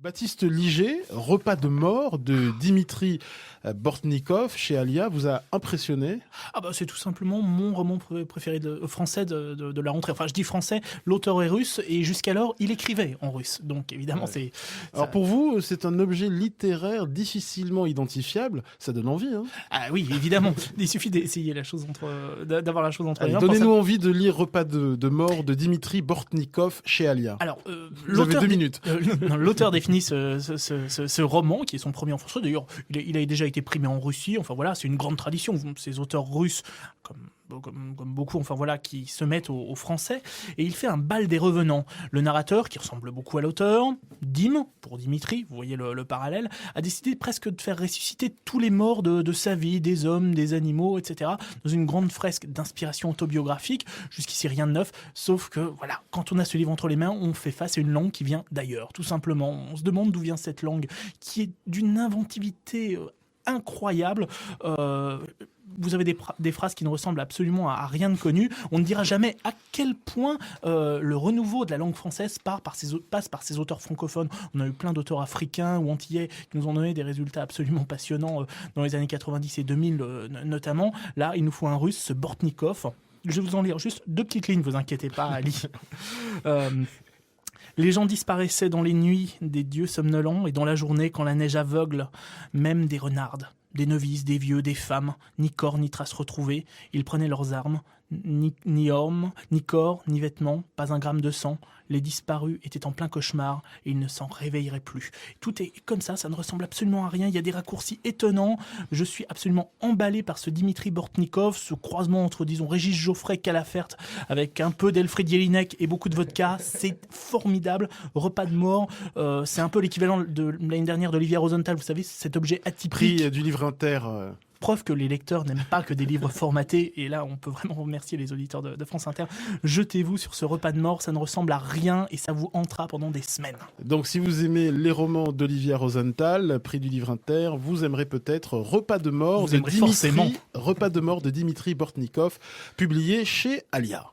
Baptiste Liger, Repas de mort de Dimitri Bortnikov chez Alia, vous a impressionné? Ah bah c'est tout simplement mon roman préféré français de la rentrée. Enfin je dis français, l'auteur est russe et jusqu'alors il écrivait en russe. Donc évidemment Ouais. c'est... Alors pour vous, c'est un objet littéraire difficilement identifiable, ça donne envie, hein? Ah oui évidemment, il suffit d'essayer d'avoir la chose entre les Allez, mains. donnez-nous envie de lire Repas de mort de Dimitri Bortnikov chez Alia. Alors, Vous avez 2 minutes. L'auteur définit ce roman, qui est son premier en français. D'ailleurs, il a déjà été primé en Russie. Enfin voilà, c'est une grande tradition. Ces auteurs russes, comme beaucoup, enfin voilà, qui se mettent au français. Et il fait un bal des revenants. Le narrateur, qui ressemble beaucoup à l'auteur, Dim, pour Dimitri, vous voyez le parallèle, a décidé presque de faire ressusciter tous les morts de sa vie, des hommes, des animaux, etc., dans une grande fresque d'inspiration autobiographique. Jusqu'ici, rien de neuf, sauf que, voilà, quand on a ce livre entre les mains, on fait face à une langue qui vient d'ailleurs, tout simplement. On se demande d'où vient cette langue, qui est d'une inventivité incroyable. Vous avez des phrases qui ne ressemblent absolument à rien de connu. On ne dira jamais à quel point le renouveau de la langue française passe par ces auteurs francophones. On a eu plein d'auteurs africains ou antillais qui nous ont donné des résultats absolument passionnants dans les années 90 et 2000 notamment. Là, il nous faut un russe, ce Bortnikov. Je vais vous en lire juste 2 petites lignes, vous inquiétez pas, Ali. Les gens disparaissaient dans les nuits des dieux somnolents et dans la journée quand la neige aveugle, même des renardes, des novices, des vieux, des femmes, ni corps ni traces retrouvées. Ils prenaient leurs armes, ni hommes, ni corps, ni vêtements, pas un gramme de sang. Les disparus étaient en plein cauchemar et ils ne s'en réveilleraient plus. Tout est comme ça ne ressemble absolument à rien. Il y a des raccourcis étonnants. Je suis absolument emballé par ce Dimitri Bortnikov, ce croisement entre, disons, Régis Geoffrey, Calafert, avec un peu d'Elfried Jelinek et beaucoup de vodka. C'est formidable. Repas de mort, c'est un peu l'équivalent de l'année dernière d'Olivier Rosenthal. Vous savez, cet objet atypique. Prix du livre inter. Preuve que les lecteurs n'aiment pas que des livres formatés. Et là, on peut vraiment remercier les auditeurs de France Inter. Jetez-vous sur ce Repas de mort, ça ne ressemble à rien et ça vous hantera pendant des semaines. Donc si vous aimez les romans d'Olivier Rosenthal, prix du livre inter, vous aimerez peut-être Repas de mort Vous aimerez forcément. Repas de mort de Dimitri Bortnikov, publié chez Alia.